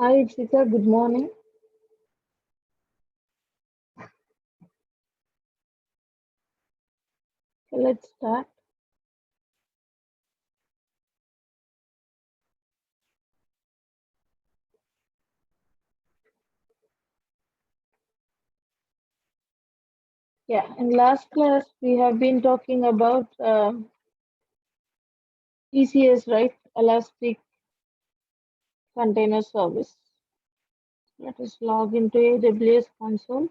Hi, Ikshita. Good morning. Let's start. Yeah, in last class we have been talking about ECS, right? Elastic Container Service. Let us log into AWS console.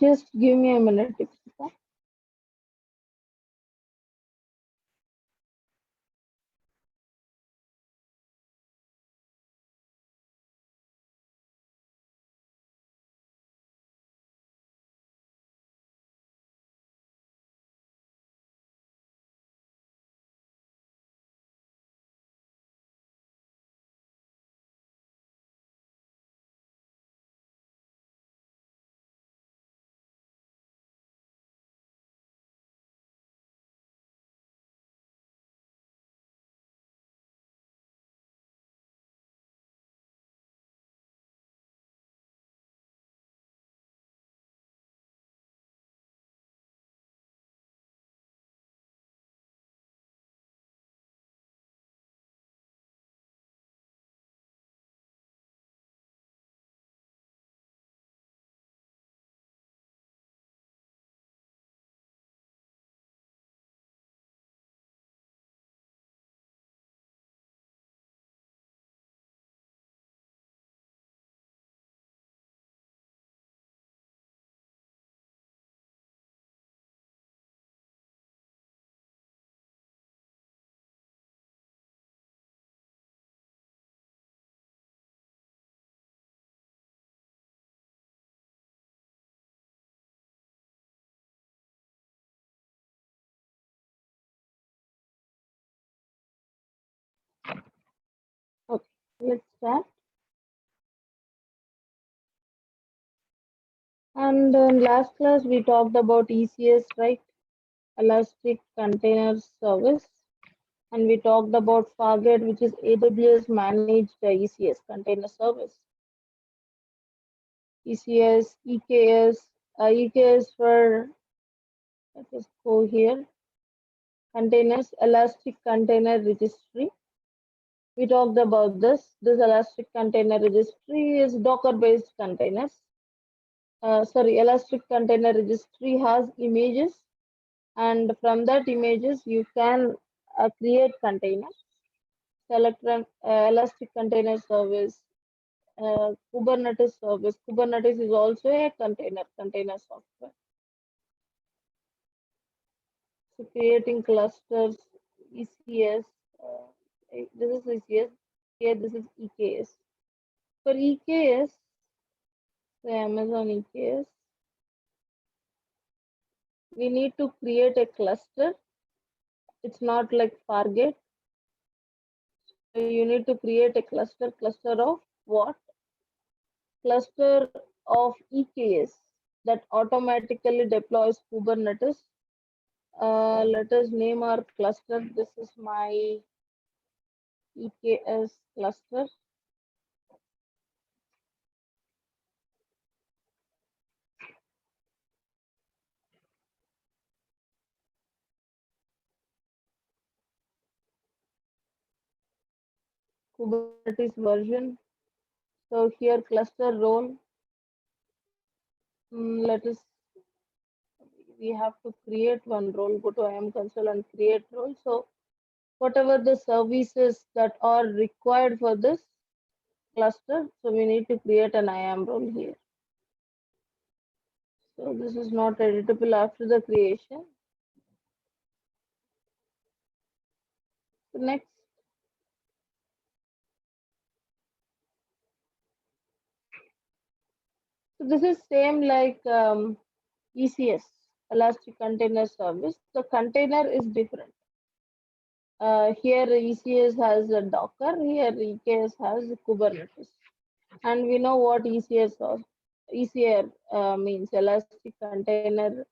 Just give me a minute, Ikshita. Okay, let's start. And in last class we talked about ECS, right? Elastic Container Service. And we talked about Fargate, which is AWS managed ECS container service. ECS, EKS, EKS for, let us go here, containers, Elastic Container Registry. We talked about this. This Elastic Container Registry is Docker-based containers. Elastic Container Registry has images, and from that images you can create containers. Select Elastic Container Service, Kubernetes service. Kubernetes is also a container software. So creating clusters, ECS, this is ECS, here this is EKS. For EKS, so Amazon EKS, we need to create a cluster. It's not like Fargate. So you need to create a cluster of what? Cluster of EKS that automatically deploys Kubernetes Let us name our cluster. This is my EKS cluster. Kubernetes version. So here cluster role. Let us, we have to create one role. Go to IAM console and create role. So whatever the services that are required for this cluster, so we need to create an IAM role here. So this is not editable after the creation. So next, so this is same like ECS, Elastic Container Service. The container is different. Here ECS has a Docker, here EKS has Kubernetes. And we know what ECR means, Elastic Container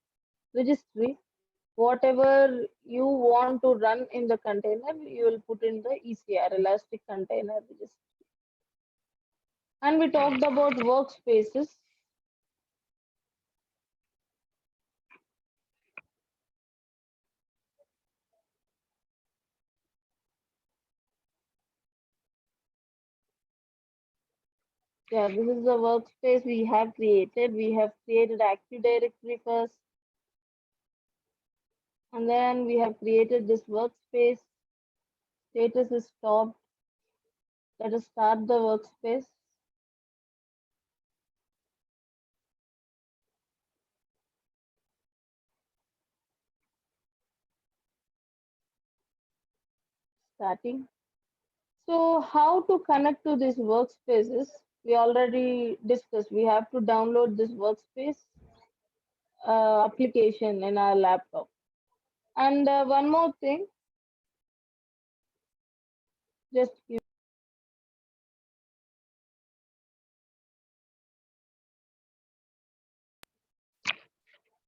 Registry. Whatever you want to run in the container, you will put in the ECR, Elastic Container Registry. And we talked about workspaces. Yeah, this is the workspace we have created. We have created Active Directory first, and then we have created this workspace. Status is stopped. Let us start the workspace. Starting. So how to connect to these workspaces? We already discussed. We have to download this workspace application in our laptop. And one more thing, just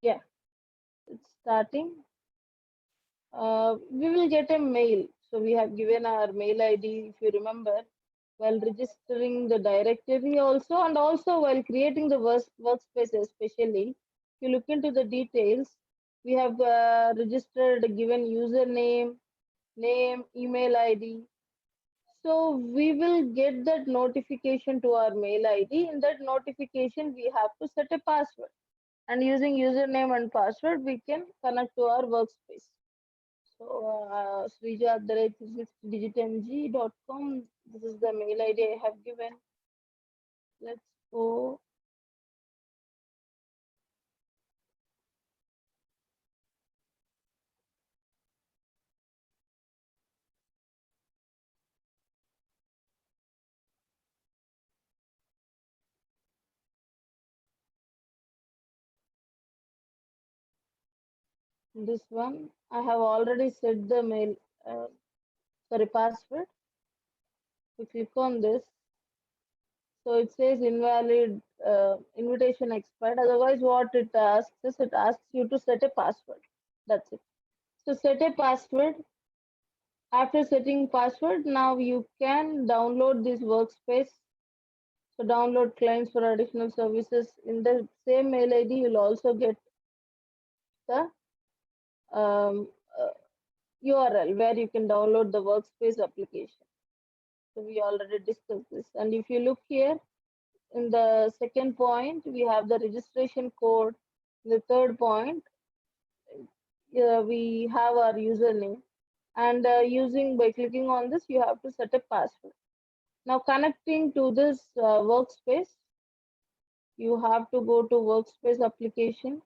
yeah, it's starting. We will get a mail. So we have given our mail ID, if you remember, while registering the directory also, and also while creating the workspace especially. If you look into the details, we have registered, given username, name, email ID. So we will get that notification to our mail ID. In that notification, we have to set a password. And using username and password, we can connect to our workspace. So srija@360digitmg.com. This is the mail ID I have given. Let's go. This one, I have already set the mail, password. We click on this. So it says invalid, invitation expired. Otherwise, what it asks is it asks you to set a password. That's it. So set a password. After setting password, now you can download this workspace. So download clients for additional services. In the same mail ID, you'll also get the URL where you can download the workspace application. So we already discussed this. And if you look here, in the second point, we have the registration code. In the third point, we have our username. And using by clicking on this, you have to set a password. Now connecting to this workspace, you have to go to workspace application.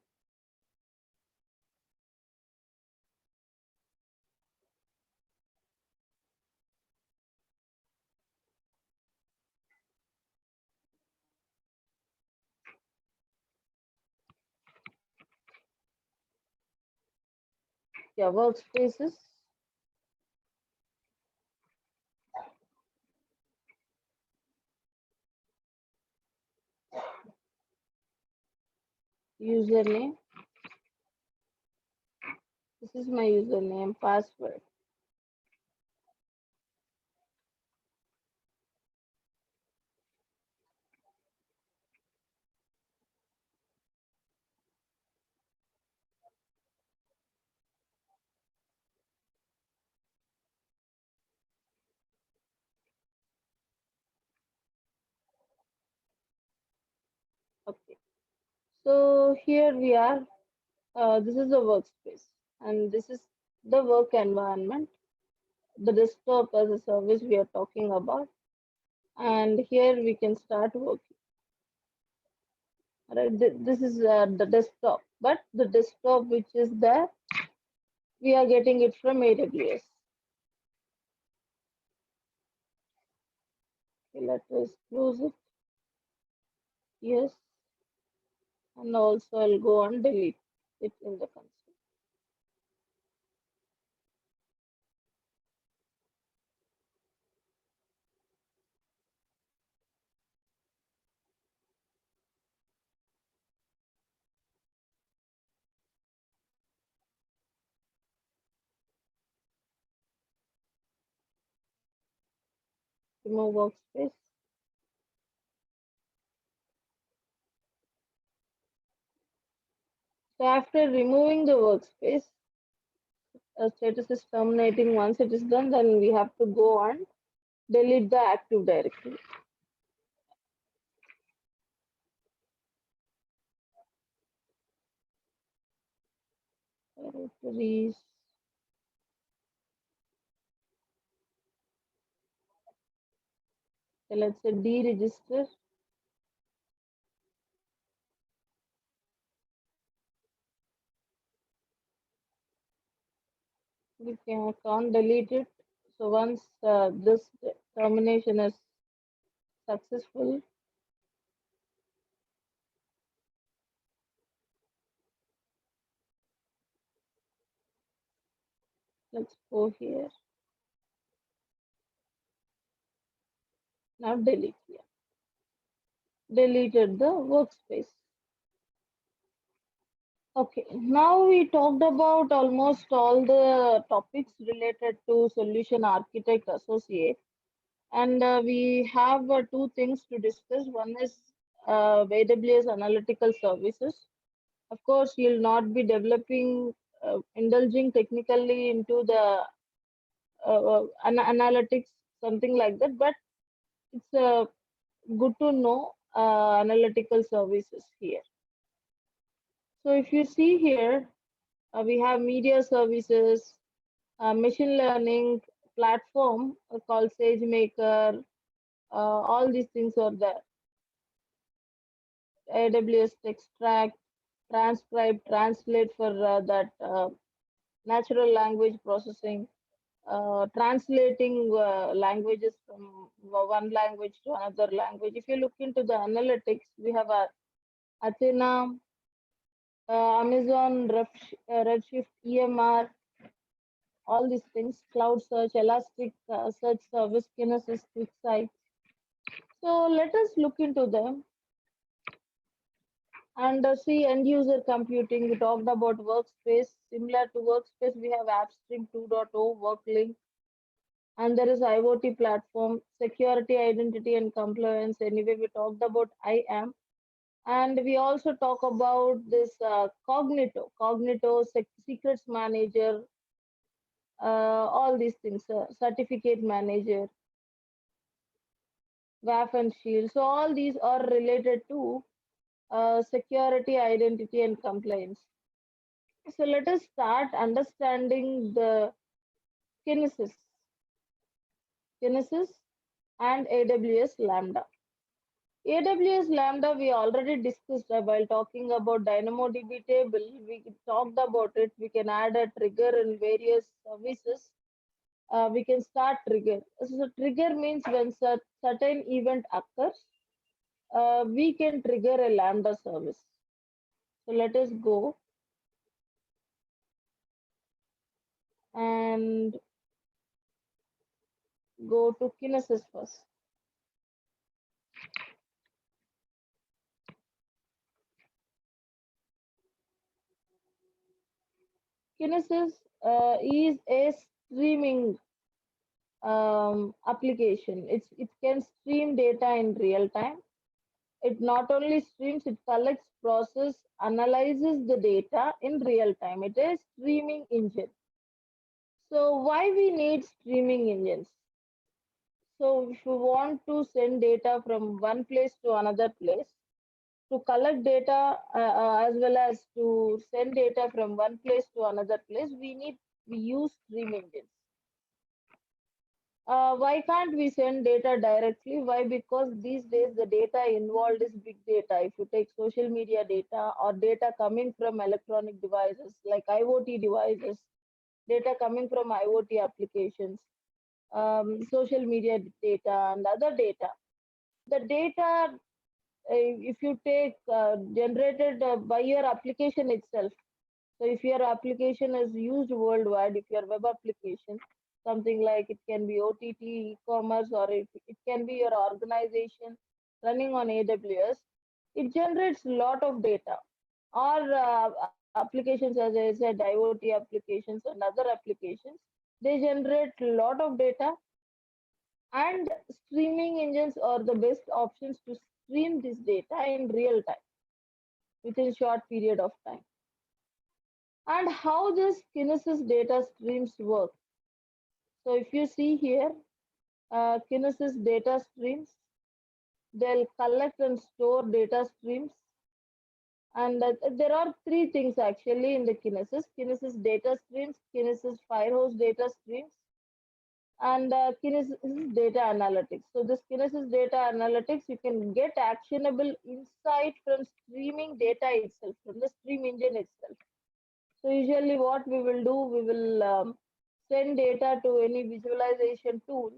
Yeah, workspaces. Username. This is my username, password. Okay. So here we are. This is the workspace, and this is the work environment. The desktop as a service we are talking about, and here we can start working. Right, this is the desktop, but the desktop which is there, we are getting it from AWS. Okay, let us close it. Yes, and also I'll go and delete it in the console. Remove workspace. So after removing the workspace, status is terminating. Once it is done, then we have to go and delete the Active Directory. Directories. So let's say deregister. We can't delete it. So once this termination is successful, let's go here. Now delete here. Deleted the workspace. Okay, now we talked about almost all the topics related to solution architect associate, and we have two things to discuss. One is AWS analytical services. Of course, you'll not be developing, indulging technically into the analytics, something like that, but it's good to know analytical services here. So if you see here, we have media services, machine learning platform called SageMaker. All these things are there. AWS Extract, Transcribe, Translate for that natural language processing, translating languages from one language to another language. If you look into the analytics, we have Athena, Amazon Redshift, EMR, all these things, Cloud Search, Elastic Search Service, Kinesis, QuickSight. So let us look into them and see end user computing. We talked about workspace. Similar to workspace, we have AppStream 2.0, WorkLink, and there is IoT platform, security, identity, and compliance. Anyway, we talked about IAM. And we also talk about this Cognito, secrets manager, all these things, certificate manager, WAF and Shield. So all these are related to security, identity, and compliance. So let us start understanding the Kinesis, Kinesis and AWS Lambda. AWS Lambda, we already discussed while talking about DynamoDB table. We talked about it. We can add a trigger in various services. We can start trigger. So trigger means when certain event occurs, we can trigger a Lambda service. So let us go and go to Kinesis first. Kinesis is a streaming application. It can stream data in real time. It not only streams, it collects, process, analyzes the data in real time. It is streaming engine. So why we need streaming engines? So if you want to send data from one place to another place, to collect data as well as to send data from one place to another place, we use stream engines. Why can't we send data directly? Why? Because these days the data involved is big data. If you take social media data or data coming from electronic devices like IoT devices, data coming from IoT applications, social media data, and other data. The data, if you take generated by your application itself, so if your application is used worldwide, if your web application, something like it can be OTT, e-commerce, or it can be your organization running on AWS, it generates a lot of data. Or applications, as I said, IoT applications and other applications, they generate a lot of data, and streaming engines are the best options to stream this data in real time within short period of time. And how this Kinesis data streams work. So if you see here, Kinesis data streams, they'll collect and store data streams. And there are three things actually in the Kinesis. Kinesis data streams, Kinesis Firehose data streams, and Kinesis data analytics. So this Kinesis data analytics, you can get actionable insight from streaming data itself, from the stream engine itself. So usually what we will do, we will send data to any visualization tool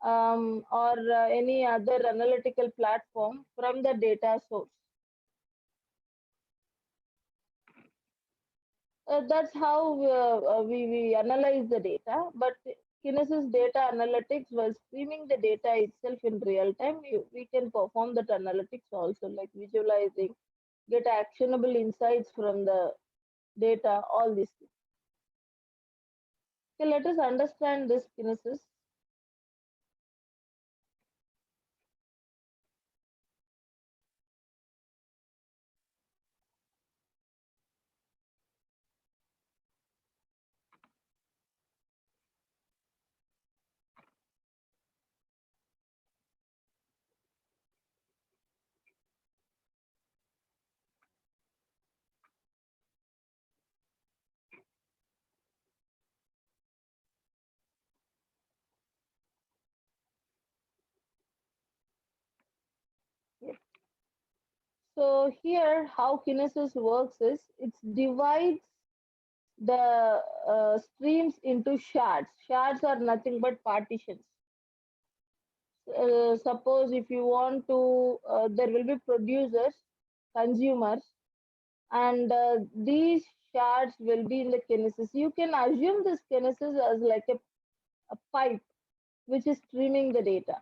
or any other analytical platform from the data source. That's how we analyze the data. But Kinesis data analytics, while streaming the data itself in real time, we can perform that analytics also, like visualizing, get actionable insights from the data, all these things. Okay, let us understand this Kinesis. So here, how Kinesis works is it divides the streams into shards. Shards are nothing but partitions. Suppose if you want to, there will be producers, consumers, and these shards will be in the Kinesis. You can assume this Kinesis as like a pipe which is streaming the data.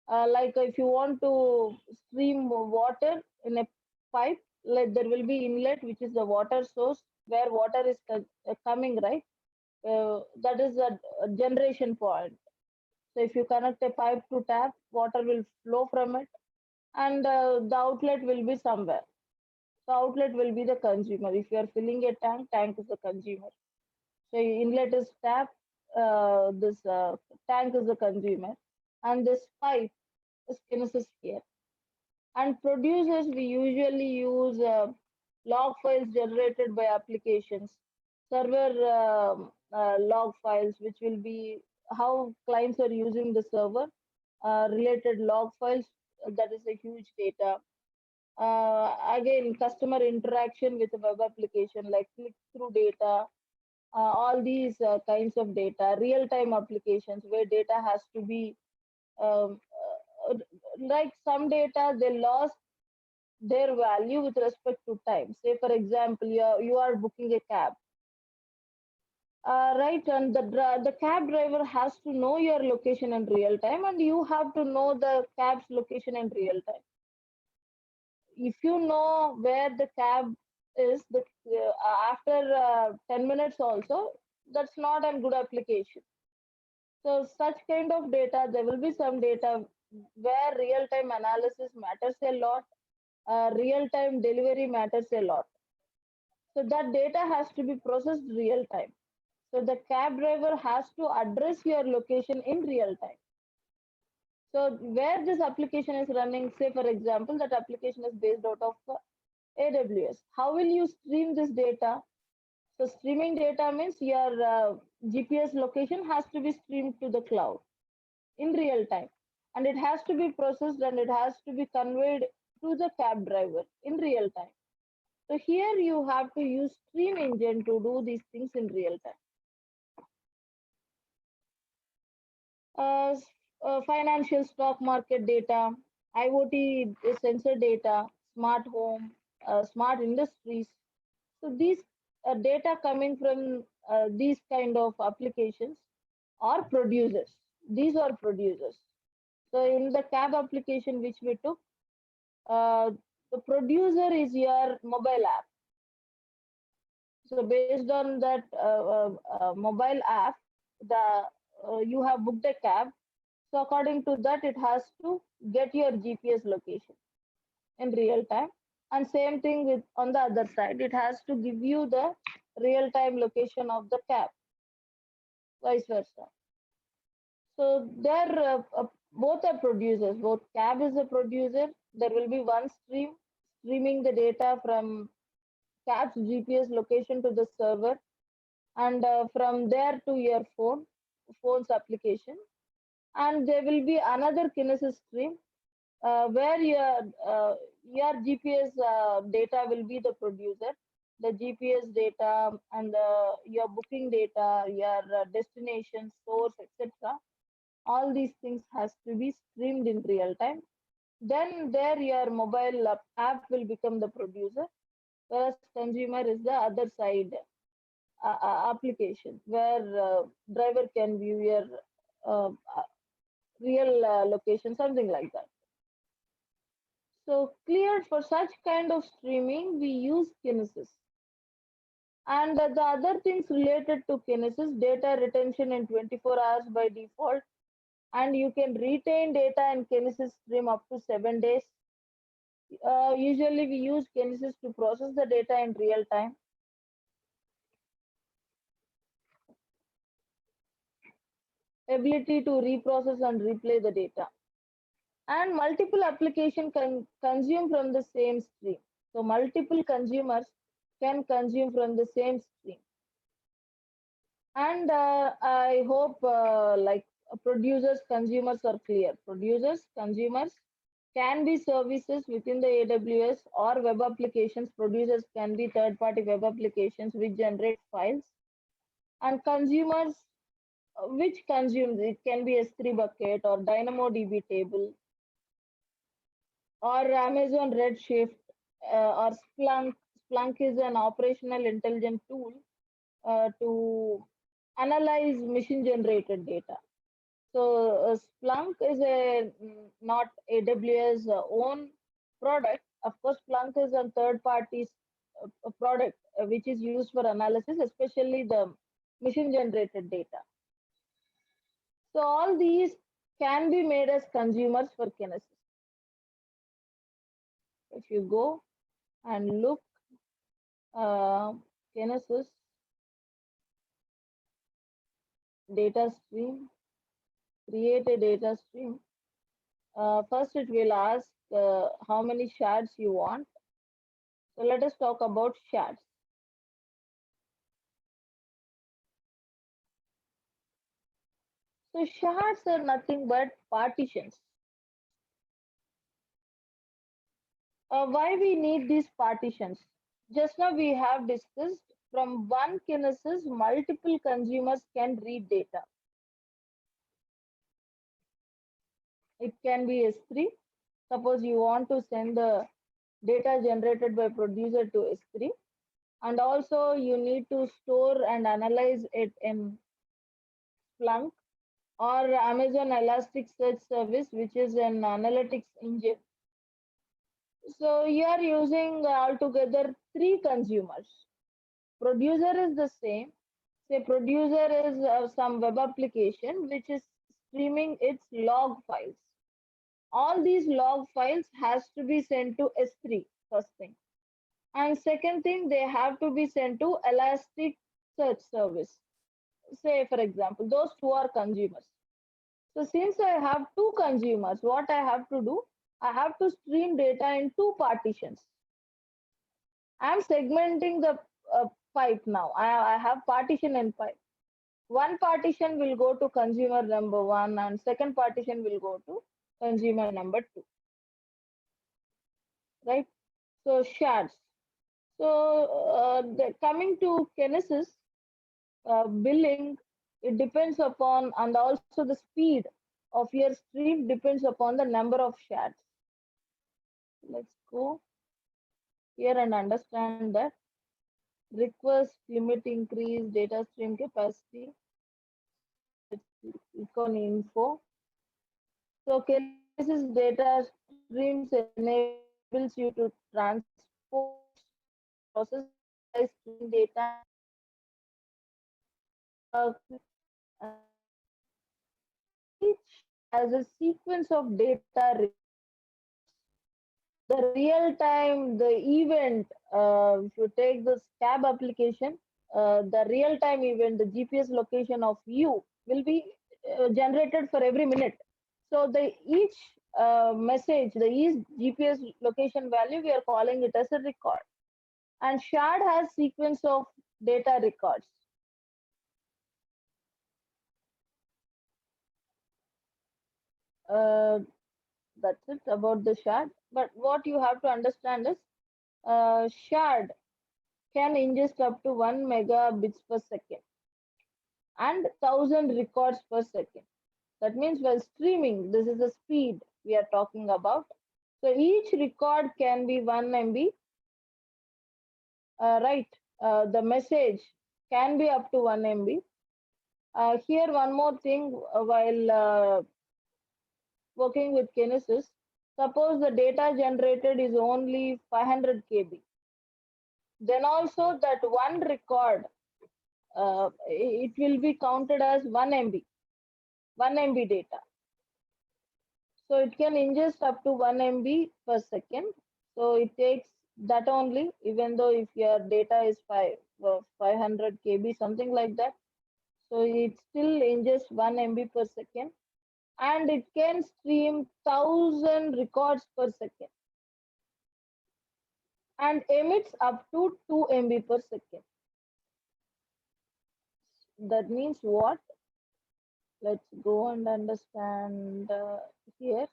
Like if you want to stream water in a pipe, like there will be inlet, which is the water source where water is coming, right? That is a generation point. So if you connect a pipe to tap, water will flow from it, and the outlet will be somewhere. The outlet will be the consumer. If you are filling a tank, tank is the consumer. So inlet is tap, this tank is the consumer, and this pipe is Kinesis here. And producers, we usually use log files generated by applications, server log files, which will be how clients are using the server, related log files, that is a huge data. Again, customer interaction with a web application like click through data, all these kinds of data, real time applications where data has to be um, like some data they lost their value with respect to time. Say, for example, you are booking a cab, right? And the cab driver has to know your location in real time, and you have to know the cab's location in real time. If you know where the cab is, after 10 minutes also, that's not a good application. So such kind of data, there will be some data where real-time analysis matters a lot, real-time delivery matters a lot. So that data has to be processed real time. So the cab driver has to address your location in real time. So where this application is running, say for example, that application is based out of AWS. How will you stream this data? So streaming data means your GPS location has to be streamed to the cloud in real time, and it has to be processed and it has to be conveyed to the cab driver in real time. So here you have to use Stream Engine to do these things in real time. Financial stock market data, IoT sensor data, smart home, smart industries. So these data coming from these kind of applications are producers. These are producers. So in the cab application which we took, uh, the producer is your mobile app. So based on that mobile app, the you have booked a cab. So according to that, it has to get your GPS location in real time. And same thing with on the other side, it has to give you the real time location of the cab, vice versa. So they're both are producers. Both cab is a producer. There will be one stream streaming the data from cab's GPS location to the server, and from there to your phone's application. And there will be another Kinesis stream where your GPS data will be the producer. The GPS data and your booking data, your destination, source, etc. All these things has to be streamed in real time. Then there your mobile app will become the producer, whereas consumer is the other side application where driver can view your uh, real location, something like that. So clear for such kind of streaming, we use Kinesis. And the other things related to Kinesis, data retention in 24 hours by default, and you can retain data in Kinesis stream up to 7 days. Usually we use Kinesis to process the data in real time. Ability to reprocess and replay the data. And multiple application can consume from the same stream. So multiple consumers can consume from the same stream. And I hope producers, consumers are clear. Producers, consumers can be services within the AWS or web applications. Producers can be third-party web applications which generate files. And consumers, which consumes, it can be S3 bucket or DynamoDB table or Amazon Redshift or Splunk. Splunk is an operational intelligence tool to analyze machine generated data. So Splunk is a not AWS own product. Of course, Splunk is a third party product which is used for analysis, especially the machine generated data. So all these can be made as consumers for Kinesis. If you go and look Kinesis data stream, create a data stream. First, it will ask how many shards you want. So let us talk about shards. So shards are nothing but partitions. Why we need these partitions? Just now we have discussed from one Kinesis, multiple consumers can read data. It can be S3. Suppose you want to send the data generated by producer to S3, and also you need to store and analyze it in Splunk or Amazon Elasticsearch service, which is an analytics engine. So you are using altogether three consumers. Producer is the same. Say producer is some web application which is streaming its log files. All these log files has to be sent to S3 first thing. And second thing, they have to be sent to Elastic Search Service. Say, for example, those two are consumers. So since I have two consumers, what I have to do? I have to stream data in two partitions. I'm segmenting the pipe now. I have partition and pipe. One partition will go to consumer number one, and second partition will go to consumer number two, right? So shards. So coming to Kinesis, billing, it depends upon, and also the speed of your stream depends upon the number of shards. Let's go here and understand that. Request limit increase data stream capacity. Let's click on info. So Kinesis data streams enables you to transport, process, analyze stream data. Each shard has a sequence of data records. The real time, the event, if you take the scab application, the real time event, the GPS location of you will be generated for every minute. So the each message, the each GPS location value, we are calling it as a record. And shard has sequence of data records. Uh, that's it about the shard. But what you have to understand is shard can ingest up to 1 megabits per second and 1000 records per second. That means while streaming, this is the speed we are talking about. So each record can be 1 MB, right? The message can be up to 1 MB. Here, one more thing while working with Kinesis, suppose the data generated is only 500 KB. Then also that one record, it will be counted as 1 MB, 1 MB data. So it can ingest up to 1 MB per second. So it takes that only, even though if your data is 500 KB, something like that. So it still ingests 1 MB per second, and it can stream 1000 records per second and emits up to 2 MB per second. That means what? Let's go and understand here.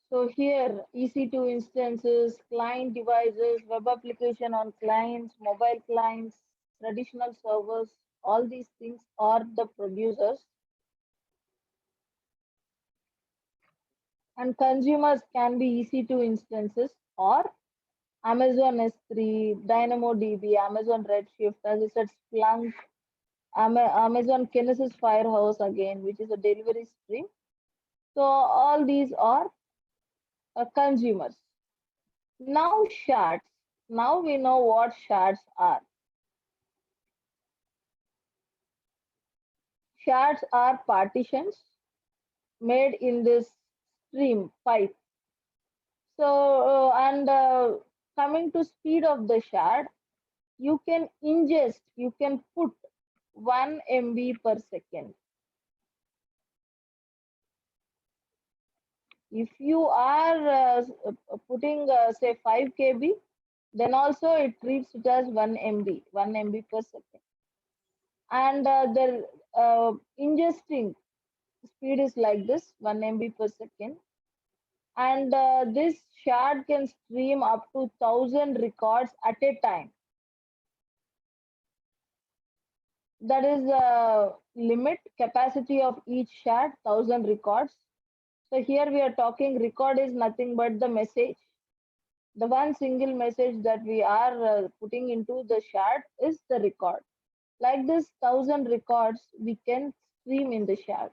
So here, EC2 instances, client devices, web application on clients, mobile clients, traditional servers, all these things are the producers. And consumers can be EC2 instances or Amazon S3, DynamoDB, Amazon Redshift, as I said, Splunk, Amazon Kinesis Firehouse again, which is a delivery stream. So all these are consumers. Now shards. Now we know what shards are. Shards are partitions made in this stream pipe. So and coming to speed of the shard, you can ingest, you can put 1 MB per second. If you are putting say 5 KB, then also it treats it as 1 MB, 1 MB per second. And the ingesting speed is like this, 1 MB per second. And this shard can stream up to 1000 records at a time. That is the limit capacity of each shard, 1000 records. So here we are talking record is nothing but the message. The one single message that we are putting into the shard is the record. Like this 1000 records we can stream in the shard.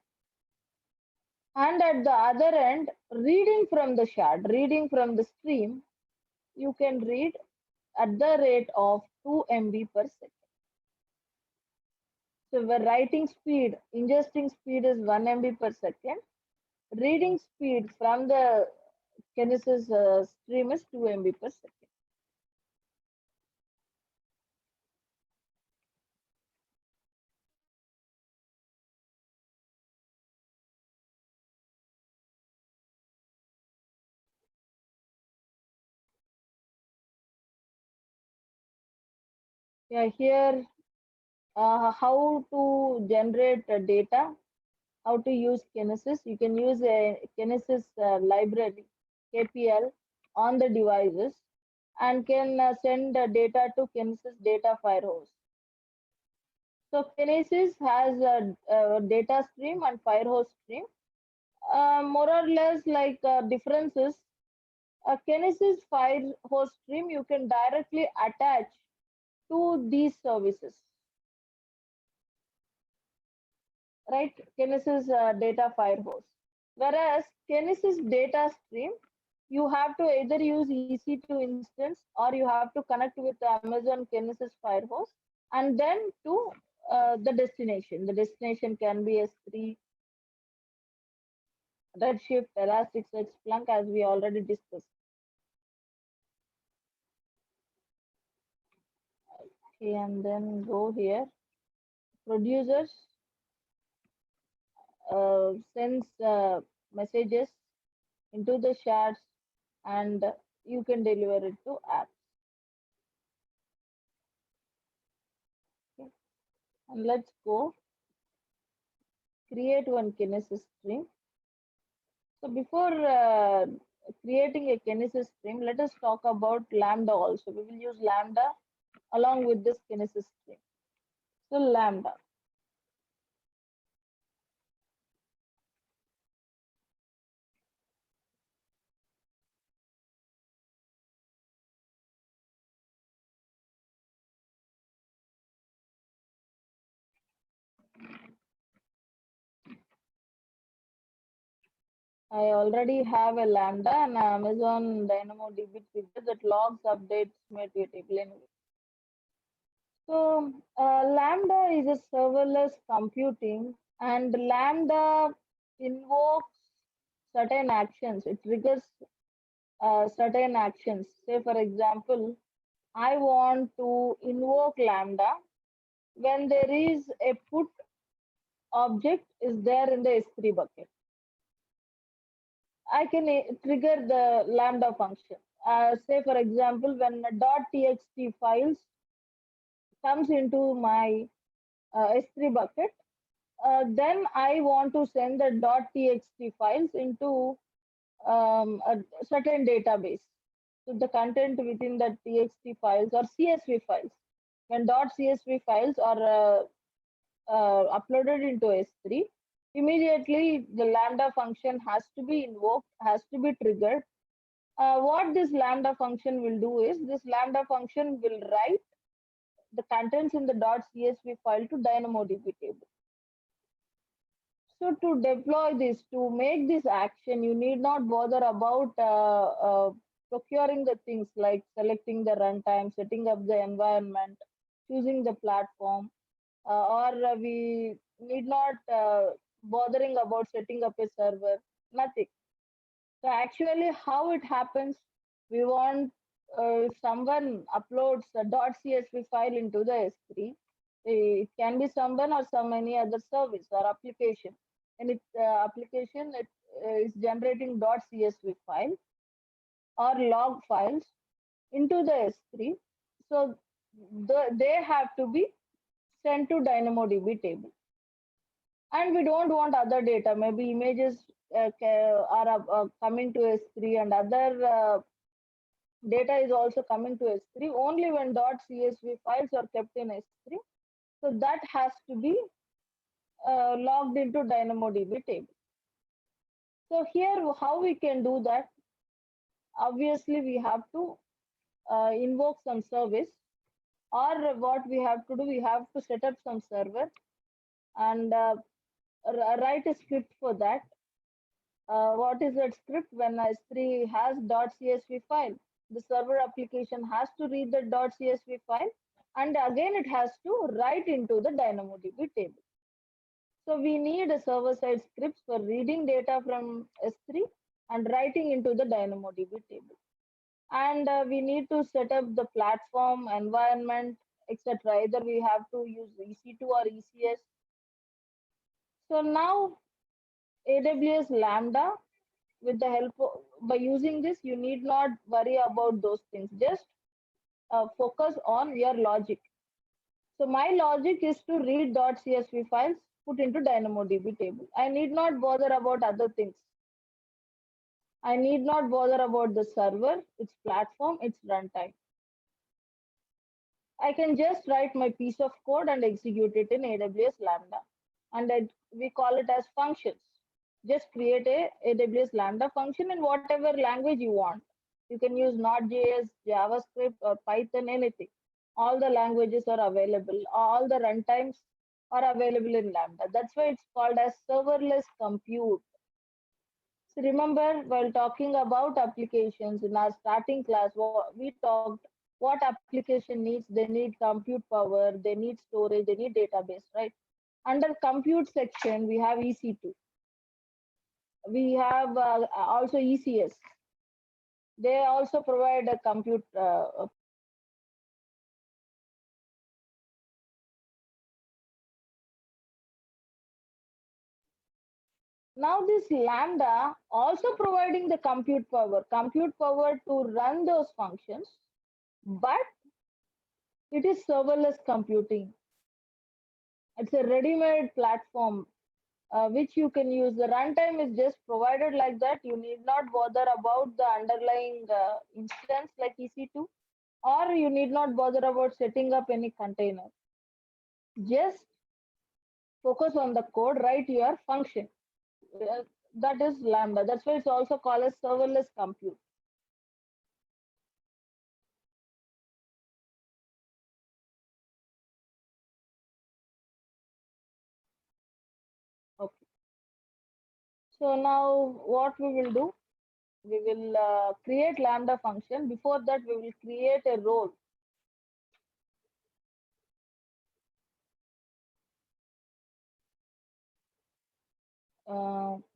And at the other end, reading from the shard, reading from the stream, you can read at the rate of 2 MB per second. So the writing speed, ingesting speed is 1 MB per second. Reading speed from the Kinesis stream is 2 MB per second. Yeah, here how to generate data, how to use Kinesis. You can use a Kinesis library, KPL, on the devices and can send data to Kinesis data firehose. So Kinesis has a data stream and firehose stream. More or less like differences. A Kinesis firehose stream you can directly attach to these services, right? Kinesis data firehose. Whereas Kinesis data stream, you have to either use EC2 instance or you have to connect with the Amazon Kinesis firehose and then to the destination. The destination can be S3, Redshift, Elasticsearch, Splunk, as we already discussed. Okay, and then go here. Producers sends messages into the shards and you can deliver it to apps. Okay. And let's go create one Kinesis stream. So before creating a Kinesis stream, let us talk about Lambda also. We will use Lambda along with this Kinesis stream. So Lambda. I already have a Lambda and Amazon DynamoDB trigger that logs updates my table anyway. So Lambda is a serverless computing and Lambda invokes certain actions. It triggers certain actions. Say for example, I want to invoke Lambda when there is a put object is there in the S3 bucket. I can trigger the Lambda function. Say for example, when a .txt files comes into my S3 bucket, then I want to send the .txt files into a certain database. So the content within the txt files or CSV files. When .csv files are uploaded into S3, immediately the Lambda function has to be invoked, has to be triggered. What this Lambda function will do is this Lambda function will write the contents in the .csv file to DynamoDB table. So to deploy this, to make this action, you need not bother about procuring the things like selecting the runtime, setting up the environment, choosing the platform, or we need not bothering about setting up a server, nothing. So actually how it happens, we want if someone uploads a .csv file into the S3, it can be someone or some any other service or application. And its application it is generating .csv file or log files into the S3. So they have to be sent to DynamoDB table. And we don't want other data, maybe images are coming to S3 and other data is also coming to S3 only when .csv files are kept in S3. So that has to be logged into DynamoDB table. So here, how we can do that? Obviously, we have to invoke some service, or what we have to do, we have to set up some server and write a script for that. What is that script? When S3 has .csv file, the server application has to read the .csv file, and again it has to write into the DynamoDB table. So we need a server-side scripts for reading data from S3 and writing into the DynamoDB table. And we need to set up the platform, environment, etc. Either we have to use EC2 or ECS. So now AWS Lambda, with the help of, by using this, you need not worry about those things. Just focus on your logic. So my logic is to read .csv files, put into DynamoDB table. I need not bother about other things. I need not bother about the server, its platform, its runtime. I can just write my piece of code and execute it in AWS Lambda. And we call it as functions. Just create a AWS Lambda function in whatever language you want. You can use Node.js, JavaScript, or Python, anything. All the languages are available. All the runtimes are available in Lambda. That's why it's called as serverless compute. So remember, while talking about applications in our starting class, we talked what application needs. They need compute power, they need storage, they need database, right? Under compute section, we have EC2. We have also ECS. They also provide a compute now this Lambda also providing the compute power to run those functions, but it is serverless computing. It's a ready-made platform which you can use. The runtime is just provided like that. You need not bother about the underlying instance like EC2, or you need not bother about setting up any container. Just focus on the code, write your function. That is Lambda. That's why it's also called as serverless compute. Okay. So now what we will do, we will create Lambda function. Before that, we will create a role.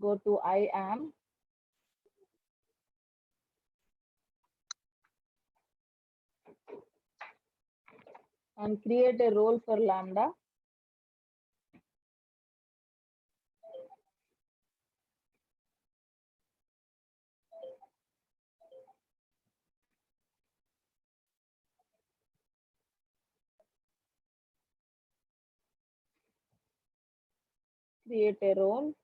Go to IAM. And create a role for Lambda. Create a role.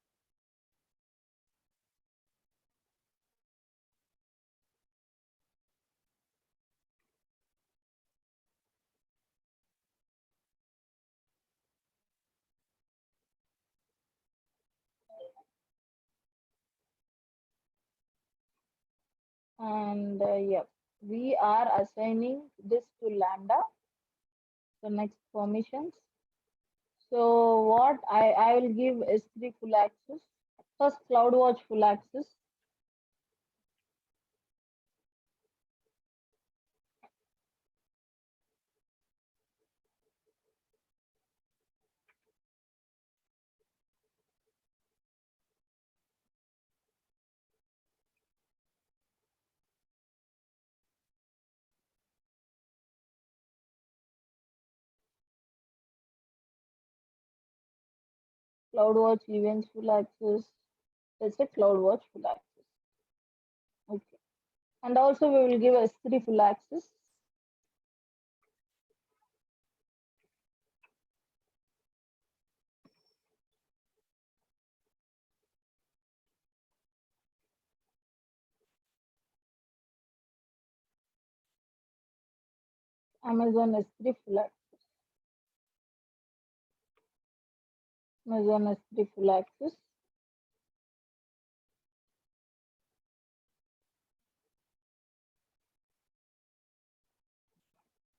And yeah, we are assigning this to Lambda. So next permissions. So what I will give S3 full access. First CloudWatch full access. CloudWatch events full access. Let's say CloudWatch full access. Okay. And also we will give S3 full access. Amazon S3 full access. Amazon S3 full access.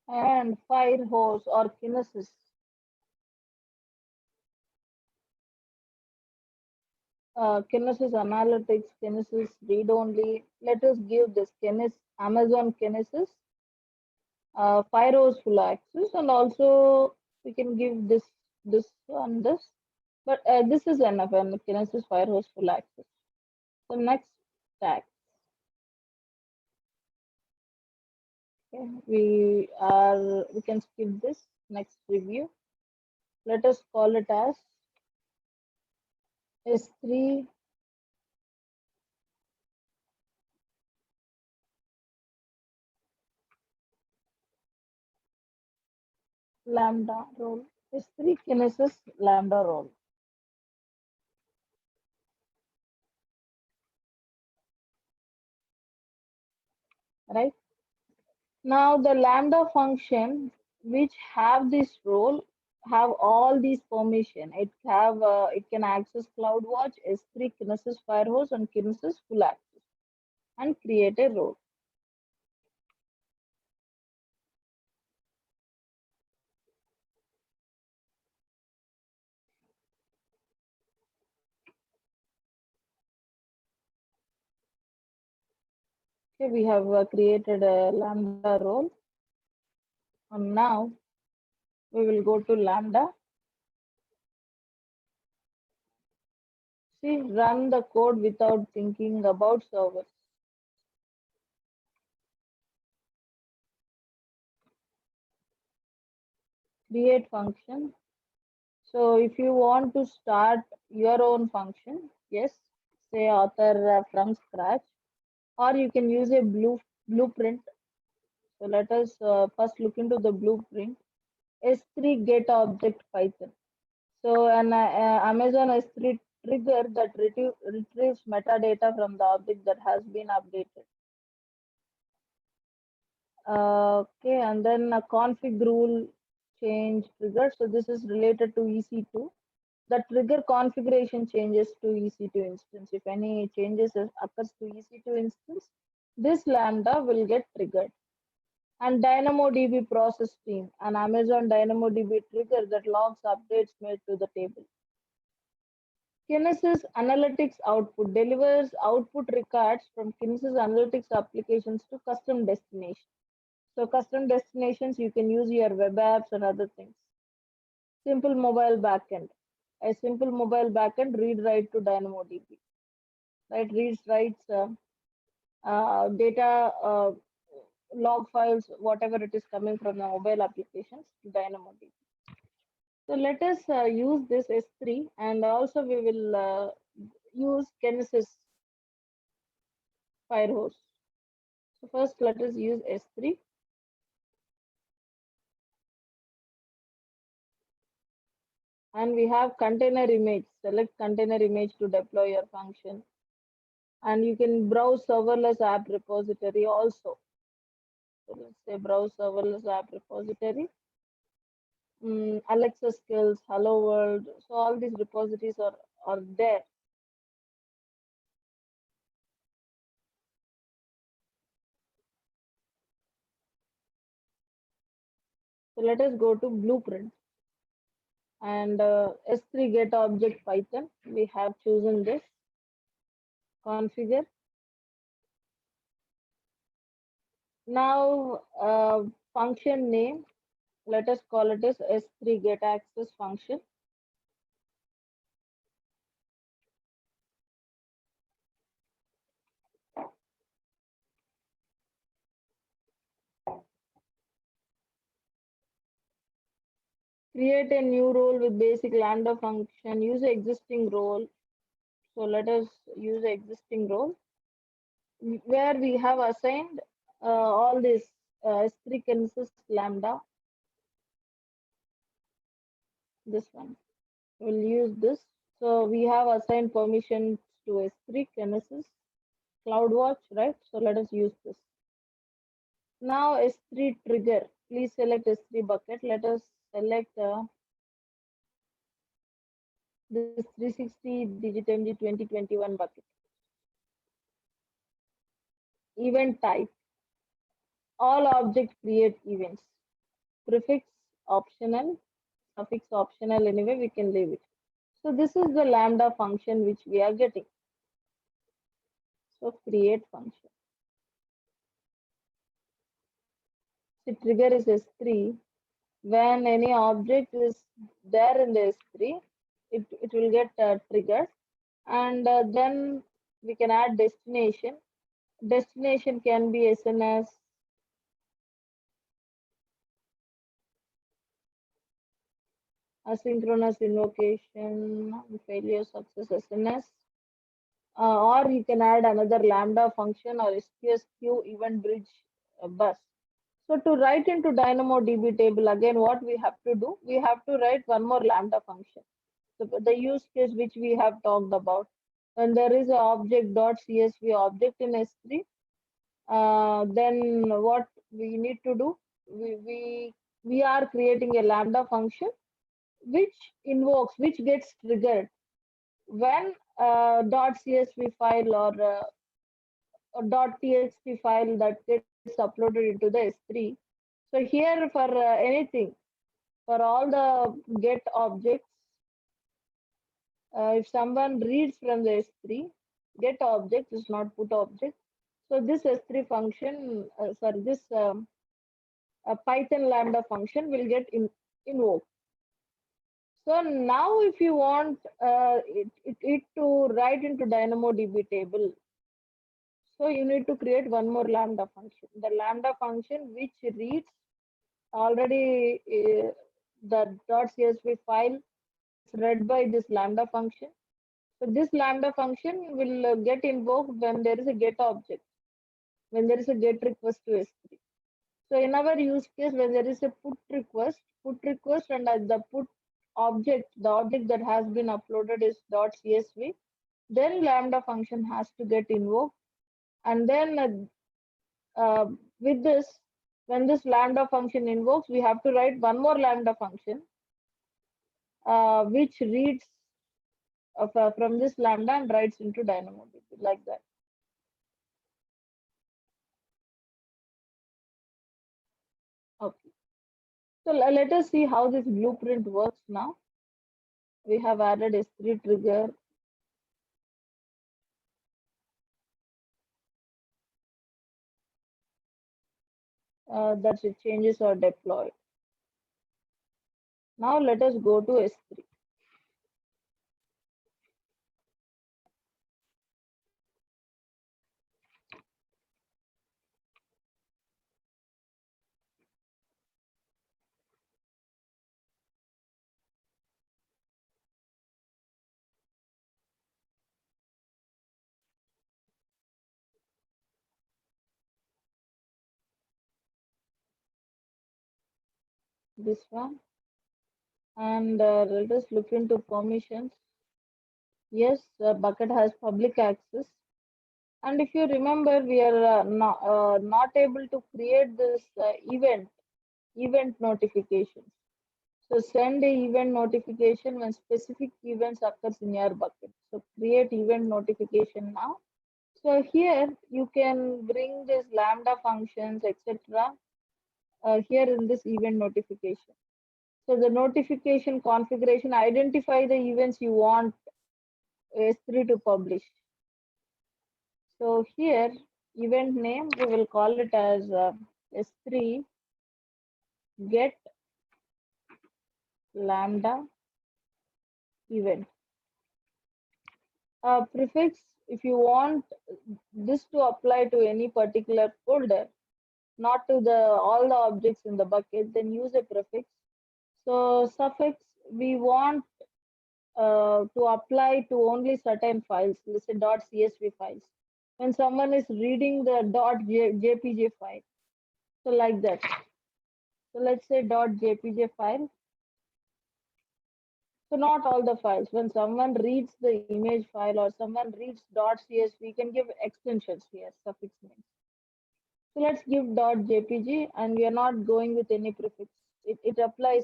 And Firehose or Kinesis. Kinesis Analytics, Kinesis Read Only. Let us give this Amazon Kinesis Firehose full access, and also we can give this and this. But this is enough, and Kinesis Firehose full access. So next tag. Okay, we can skip this. Next review. Let us call it as S3 lambda role. S3 Kinesis lambda role. Right? Now the lambda function which have this role have all these permission. It can access CloudWatch, S3, Kinesis Firehose, and Kinesis full access and create a role. Okay, we have created a lambda role, and now we will go to lambda. See, run the code without thinking about servers. Create function. So if you want to start your own function, yes, say author from scratch, or you can use a blueprint. So let us first look into the blueprint. S3 get object Python. So an Amazon S3 trigger that retrieves metadata from the object that has been updated. Okay, and then a config rule change trigger. So this is related to EC2. The trigger configuration changes to EC2 instance. If any changes occurs to EC2 instance, this lambda will get triggered. And DynamoDB process stream, an Amazon DynamoDB trigger that logs updates made to the table. Kinesis Analytics output delivers output records from Kinesis Analytics applications to custom destinations. So custom destinations, you can use your web apps and other things. Simple mobile backend. A simple mobile backend read write to DynamoDB. Right, reads writes data log files, whatever it is coming from the mobile applications to DynamoDB. So let us use this S3, and also we will use Kinesis Firehose. So first let us use S3. And we have container image. Select container image to deploy your function. And you can browse serverless app repository also. So let's say browse serverless app repository. Alexa skills, hello world. So all these repositories are there. So let us go to blueprint and S3 get object Python. We have chosen this. Configure. Now function name. Let us call it as S3 get access function. Create a new role with basic lambda function. Use the existing role. So let us use the existing role where we have assigned all this S3 Kinesis lambda. This one. We'll use this. So we have assigned permissions to S3 Kinesis CloudWatch, right? So let us use this. Now S3 trigger. Please select S3 bucket. Let us select this 360 DigitMG 2021 bucket. Event type. All objects create events. Prefix optional, suffix optional, anyway we can leave it. So this is the lambda function which we are getting. So create function. The trigger is S3. When any object is there in the S3, it will get triggered, and then we can add destination. Destination can be SNS, asynchronous invocation, failure success SNS, or you can add another lambda function or SQS queue event bridge bus. So to write into DynamoDB table, again, what we have to do, we have to write one more lambda function. So the use case which we have talked about. When there is a object.csv object in S3, then what we need to do, we are creating a lambda function which invokes, which gets triggered when .csv file or .txt file that gets uploaded into the S3. So here for anything, for all the get objects, if someone reads from the S3, get object is not put object. So this S3 function, sorry, this Python lambda function will get invoked. So now if you want it to write into DynamoDB table, so you need to create one more lambda function. The lambda function which reads already the .csv file read by this lambda function. So this lambda function will get invoked when there is a get object, when there is a get request to S3. So in our use case, when there is a put request and the put object, the object that has been uploaded is .csv, then lambda function has to get invoked. And then with this, when this lambda function invokes, we have to write one more lambda function which reads from this lambda and writes into DynamoDB like that. Okay. So let us see how this blueprint works now. We have added S3 trigger. That the changes are deployed. Now let us go to S3. This one. And let us look into permissions. Yes, bucket has public access. And if you remember, we are not able to create this event notifications. So send a event notification when specific events occurs in your bucket. So create event notification now. So here you can bring this lambda functions, etc. Here in this event notification. So the notification configuration, identify the events you want S3 to publish. So here, event name, we will call it as S3 get lambda event. Prefix, if you want this to apply to any particular folder, not to the all the objects in the bucket, then use a prefix. So suffix, we want to apply to only certain files, let's say .csv files. When someone is reading the .jpg file, so like that. So let's say .jpg file. So not all the files. When someone reads the image file or someone reads .csv, we can give extensions here, suffix names. So let's give .jpg, and we are not going with any prefix. It applies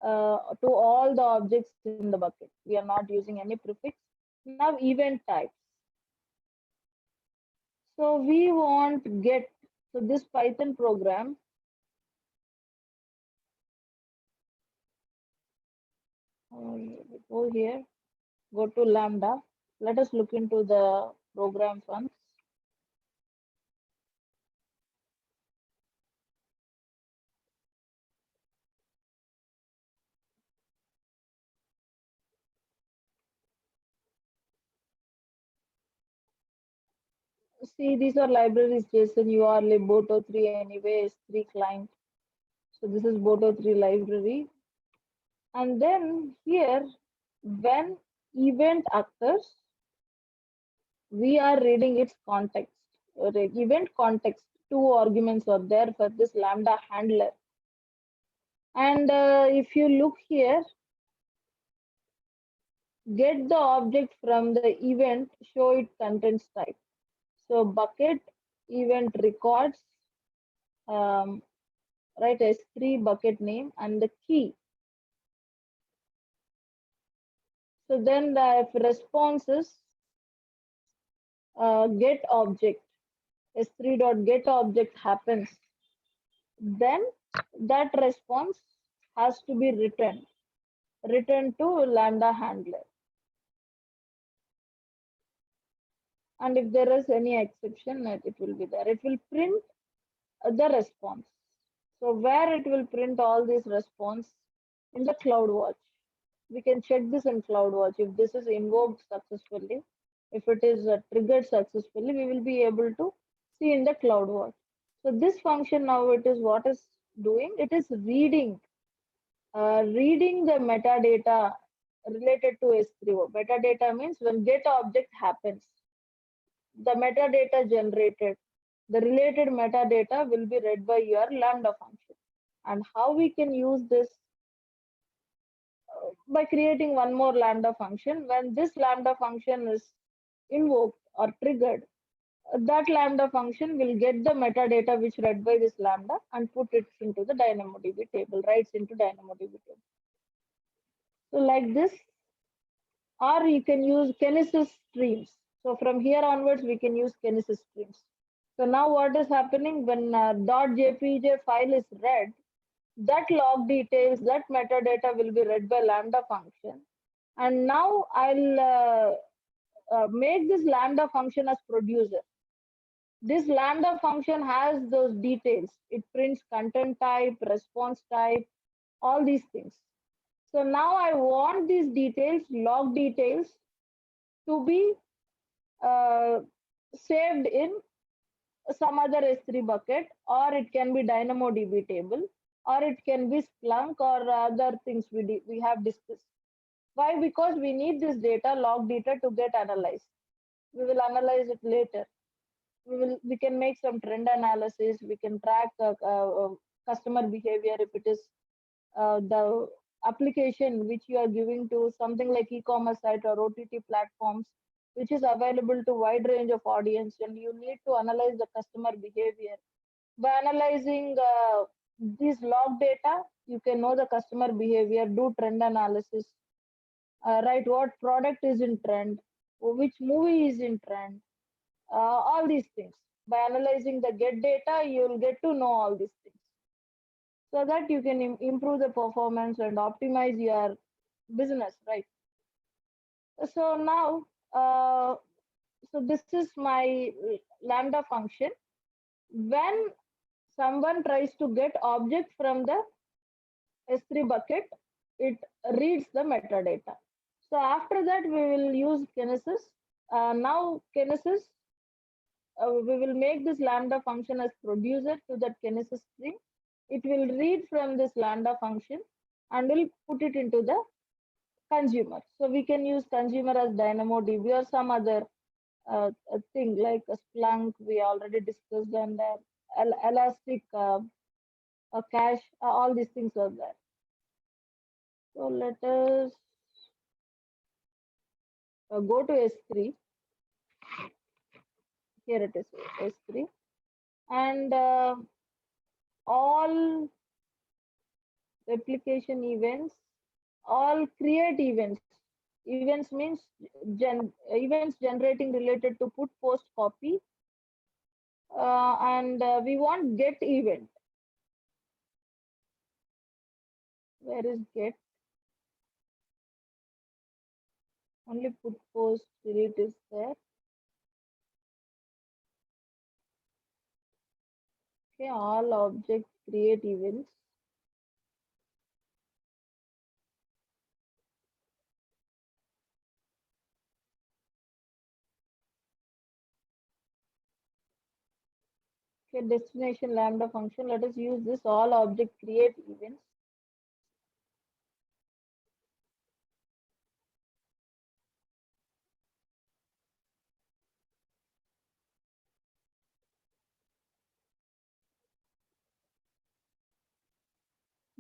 to all the objects in the bucket. We are not using any prefix. Now event types. So we want get. So this Python program Go here, go to Lambda. Let us look into the program once. See, these are libraries, JSON, URL, Boto3 anyway, S3 client. So this is Boto3 library. And then here, when event occurs, we are reading its context. The event context, two arguments are there for this Lambda handler. And if you look here, get the object from the event, show it contents type. So bucket event records, right, S3 bucket name and the key. So then the response is get object, S3 dot get object happens. Then that response has to be returned to Lambda handler. And if there is any exception, it will be there. It will print the response. So where it will print all these response in the CloudWatch. We can check this in CloudWatch. If this is invoked successfully, if it is triggered successfully, we will be able to see in the CloudWatch. So this function now it is what is doing? It is reading the metadata related to S3. Metadata means when get object happens, the metadata generated, the related metadata will be read by your Lambda function. And how we can use this? By creating one more Lambda function. When this Lambda function is invoked or triggered, that Lambda function will get the metadata which read by this Lambda and put it into the DynamoDB table, writes into DynamoDB table. So like this, or you can use Kinesis streams. So from here onwards, we can use Kinesis streams. So now what is happening when .jpg file is read, that log details, that metadata will be read by Lambda function. And now I'll make this Lambda function as producer. This Lambda function has those details. It prints content type, response type, all these things. So now I want these details, log details, to be saved in some other S3 bucket, or it can be DynamoDB table, or it can be Splunk or other things we have discussed. Why? Because we need this data, log data, to get analyzed. We will analyze it later. We can make some trend analysis. We can track customer behavior if it is the application which you are giving to something like e-commerce site or OTT platforms, which is available to wide range of audience, and you need to analyze the customer behavior. By analyzing these log data, you can know the customer behavior, do trend analysis, right? What product is in trend, which movie is in trend, all these things. By analyzing the get data, you'll get to know all these things, so that you can improve the performance and optimize your business, right? So now, so this is my Lambda function. When someone tries to get object from the S3 bucket, it reads the metadata. So after that, we will use Kinesis. Now Kinesis, we will make this Lambda function as producer to that Kinesis string. It will read from this Lambda function and will put it into the consumer. So we can use consumer as DynamoDB or some other thing like a Splunk we already discussed, and Elastic cache, all these things are there. So let us go to S3. Here it is, S3, and all replication events, all create events. Events means events generating related to put, post, copy, and we want get event. Where is get? Only put post delete is there. Okay, all objects create events. Okay, destination lambda function. Let us use this all object create events.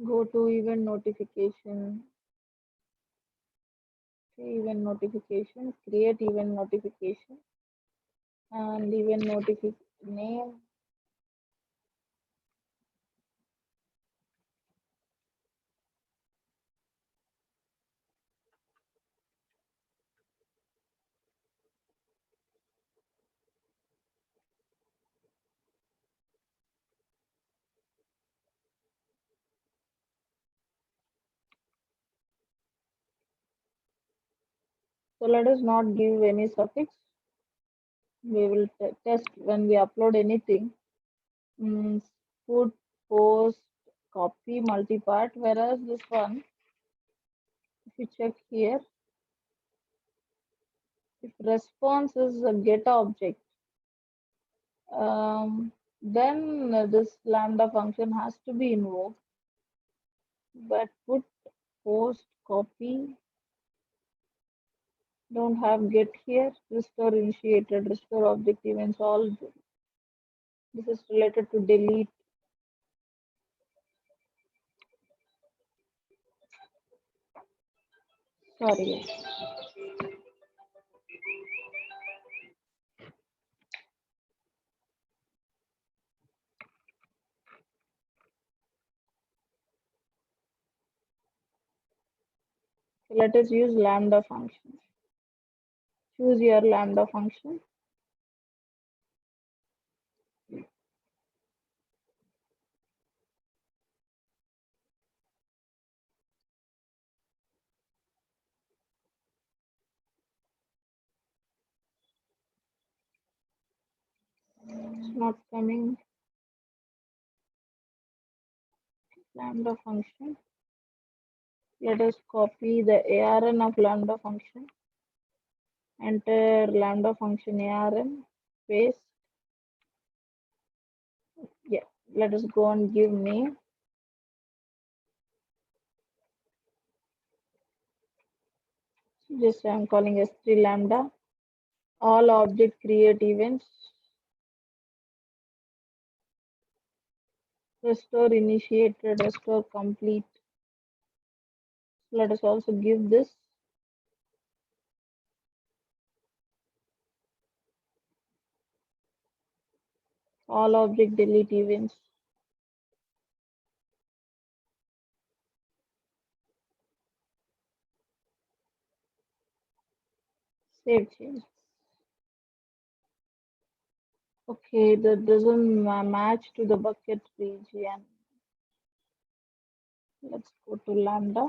Go to event notification. Okay, event notifications. Create event notification and event notification name. So let us not give any suffix. We will test when we upload anything. Mm, put, post, copy, multipart. Whereas this one, if you check here, if response is a get object, then this lambda function has to be invoked. But put, post, copy, don't have get here. Restore initiated, restore object events, all this is related to delete. Sorry. Let us use lambda function. Choose your lambda function. It's not coming. Lambda function. Let us copy the ARN of lambda function. Enter lambda function ARN. Paste. Yeah. Let us go and give name. Just I'm calling S3 lambda. All object create events. Restore initiated, restore complete. Let us also give this. All object delete events. Save change. Okay, that doesn't match to the bucket region. Let's go to lambda.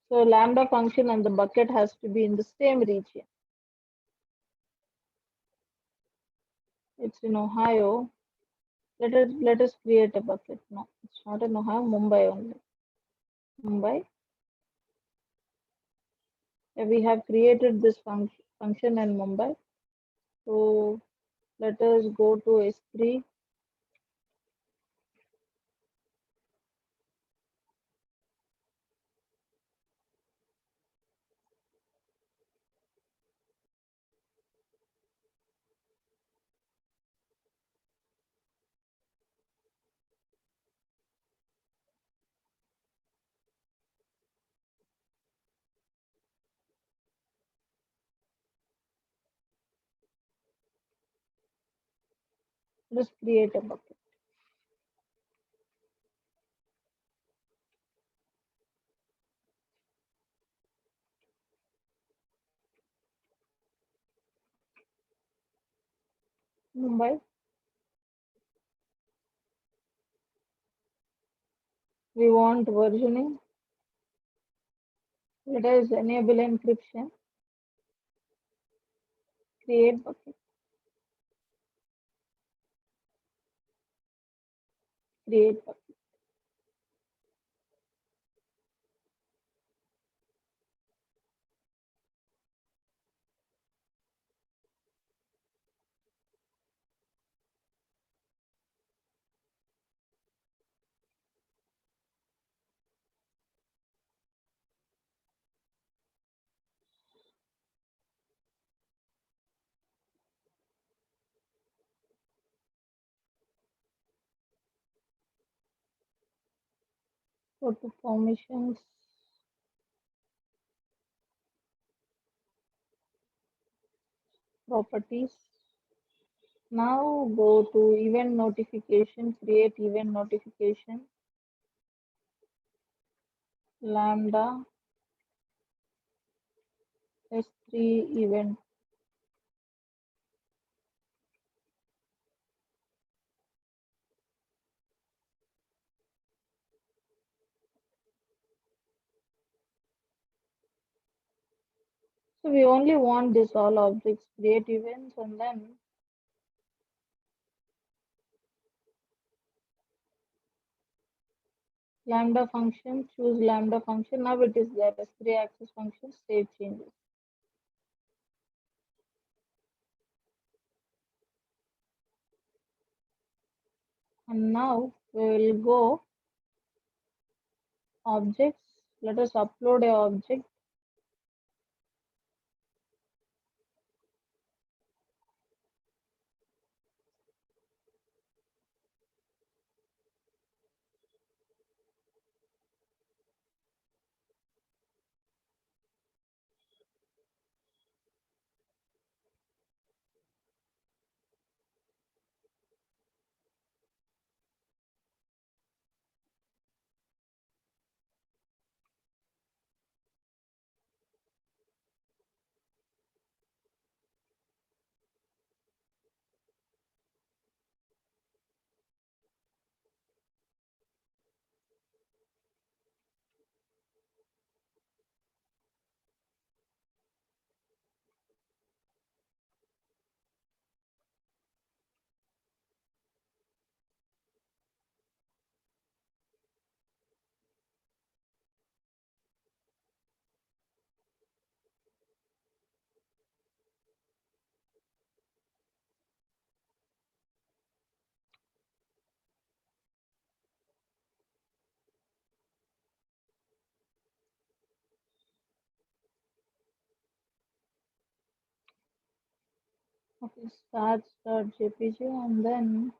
So lambda function and the bucket has to be in the same region. It's in Ohio. Let us create a bucket. No, it's not in Ohio, Mumbai only. Mumbai. We have created this function in Mumbai. So let us go to S3. Let's create a bucket. Mumbai. We want versioning. Let us enable encryption. create bucket, create bucket. Go to permissions, properties. Now go to event notification, create event notification, lambda S3 event. So we only want this all objects, create events, and then lambda function, choose lambda function. Now it is there as 3-axis function, save changes. And now we will go objects. Let us upload a object. Okay, start.jpg and then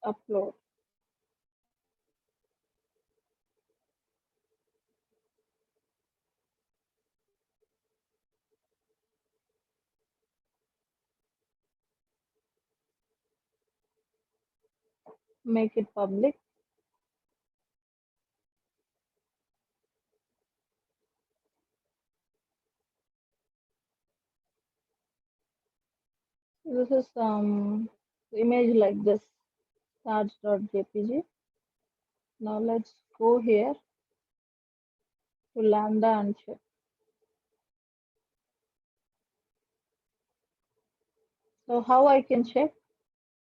upload. Make it public. This is image like this, start.jpg. Now let's go here to lambda and check. So how I can check?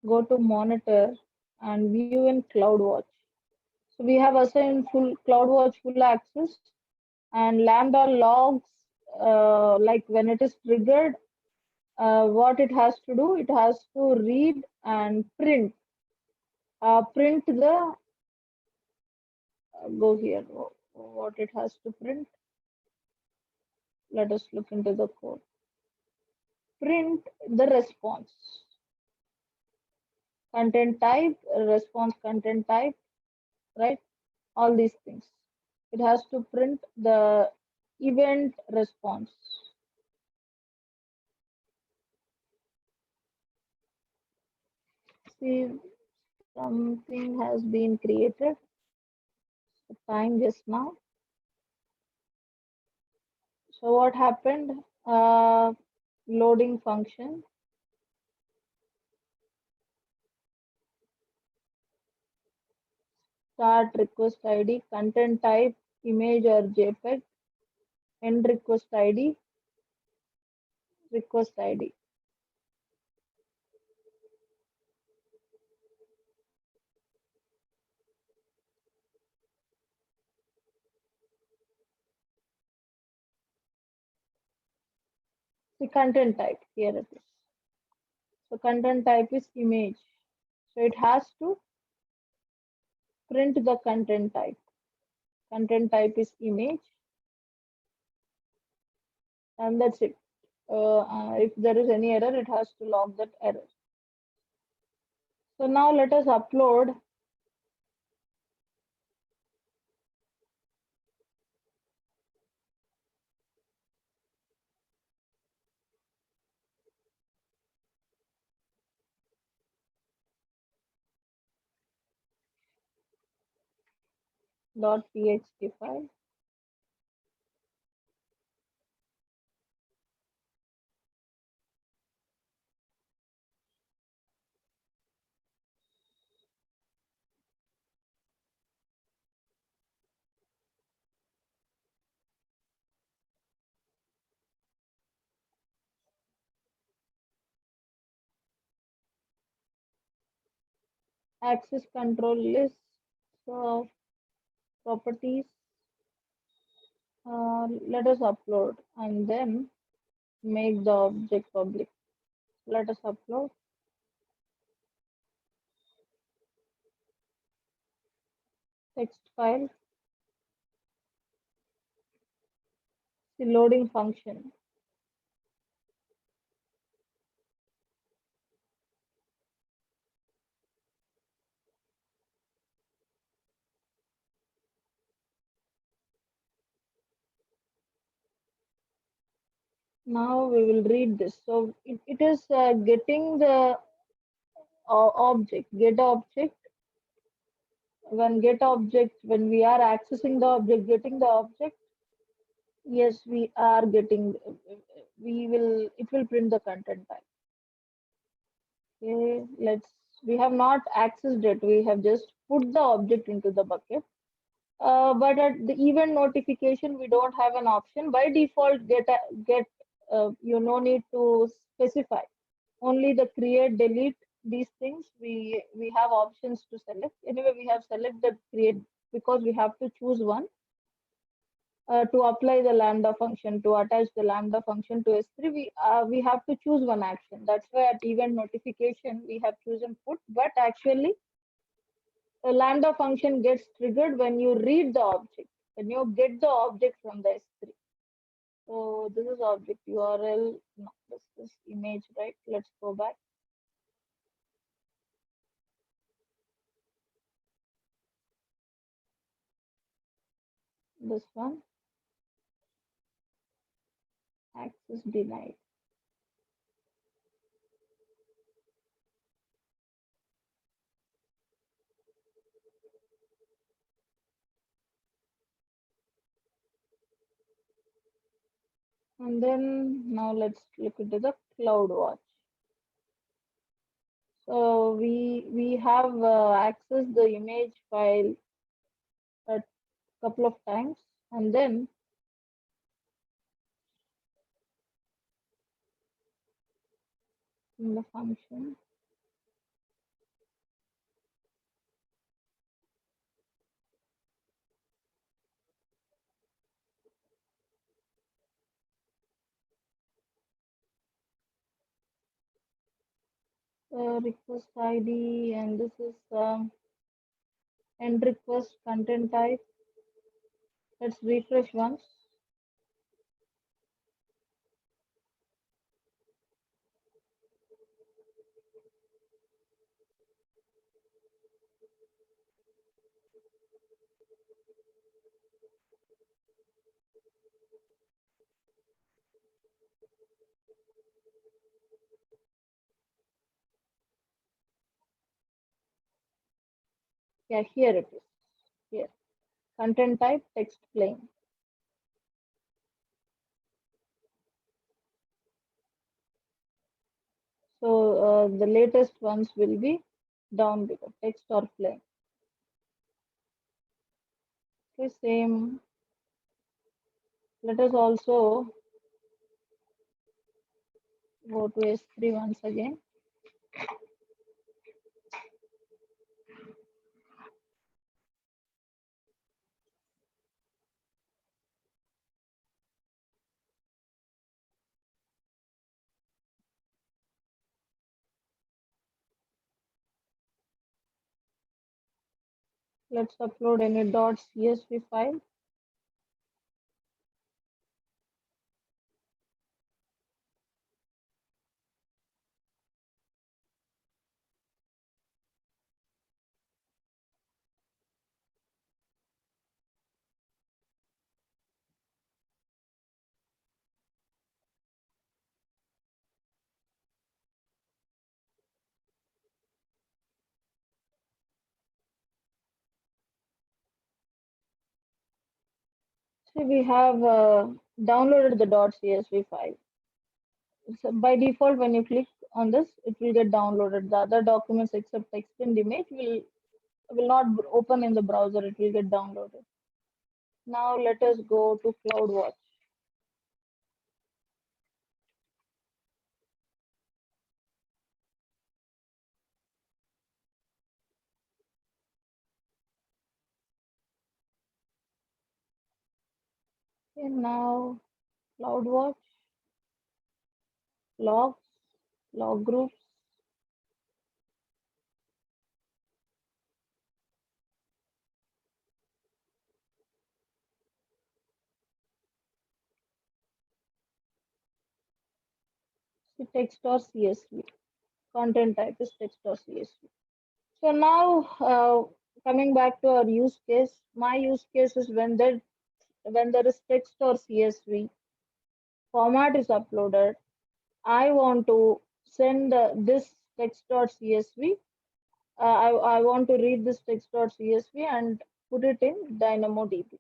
Go to monitor and view in CloudWatch. So we have assigned full CloudWatch full access, and lambda logs like when it is triggered, what it has to do, it has to read and print the go here what it has to print. Let us look into the code. Print the response content type, response content type, right? All these things. It has to print the event response. See, something has been created. The time just now. So what happened? Loading function. start request ID, content type, image or JPEG, end request ID, request ID. The content type, here it is. So content type is image. So it has to print the content type. Content type is image, and that's it. If there is any error, it has to log that error. So now let us upload .txt file. Access control list. So properties. Let us upload and then make the object public. Let us upload. Text file. The loading function. Now we will read this. So it is getting the object, get object. When get object, when we are accessing the object, getting the object, yes, we are getting, it will print the content type. Okay, we have not accessed it. We have just put the object into the bucket. But at the event notification, we don't have an option. By default, you no need to specify. Only the create, delete, these things we have options to select. Anyway, we have selected create because we have to choose one to apply the lambda function, to attach the lambda function to S3. We have to choose one action. That's why at event notification we have chosen put, but actually the lambda function gets triggered when you read the object, when you get the object from the S3. So this is object URL. No, this is image, right? Let's go back. This one, access denied. And then now let's look into the CloudWatch. So we have accessed the image file a couple of times, and then in the function request ID, and this is end request content type. Let's refresh once. Yeah, here it is. Here, content type text plain. So the latest ones will be down below, text or plain. Okay, same. Let us also go to S3 once again. Let's upload any .csv file. See, we have downloaded the .csv file. So by default, when you click on this, it will get downloaded. The other documents except text and image will not open in the browser. It will get downloaded. Now let us go to CloudWatch. Okay, now CloudWatch, logs, log groups. See, text or CSV. Content type is text or CSV. So now coming back to our use case, my use case is when there is text or CSV format is uploaded. I want to send this text.csv. I want to read this text.csv and put it in DynamoDB.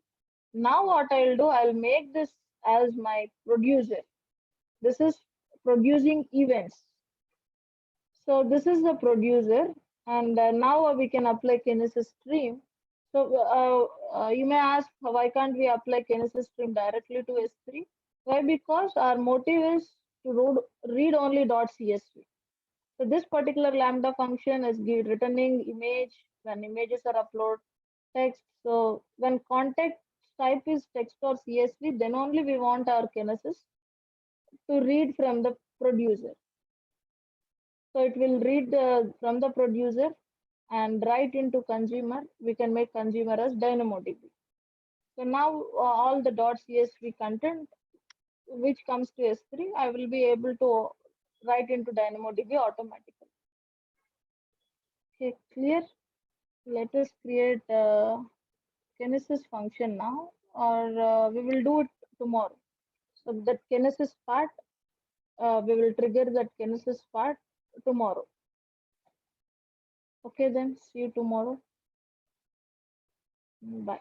Now what I'll do, I'll make this as my producer. This is producing events. So this is the producer, and now we can apply Kinesis stream. So you may ask, why can't we apply Kinesis stream directly to S3? Why? Because our motive is to read only .csv. So this particular Lambda function is returning image when images are uploaded, text. So when context type is text or CSV, then only we want our Kinesis to read from the producer. So it will read from the producer and write into consumer. We can make consumer as DynamoDB. So now all the .csv content which comes to S3, I will be able to write into DynamoDB automatically. Okay, clear? Let us create a Kinesis function now, or we will do it tomorrow. So that Kinesis part, we will trigger that Kinesis part tomorrow. Okay, then see you tomorrow. Bye.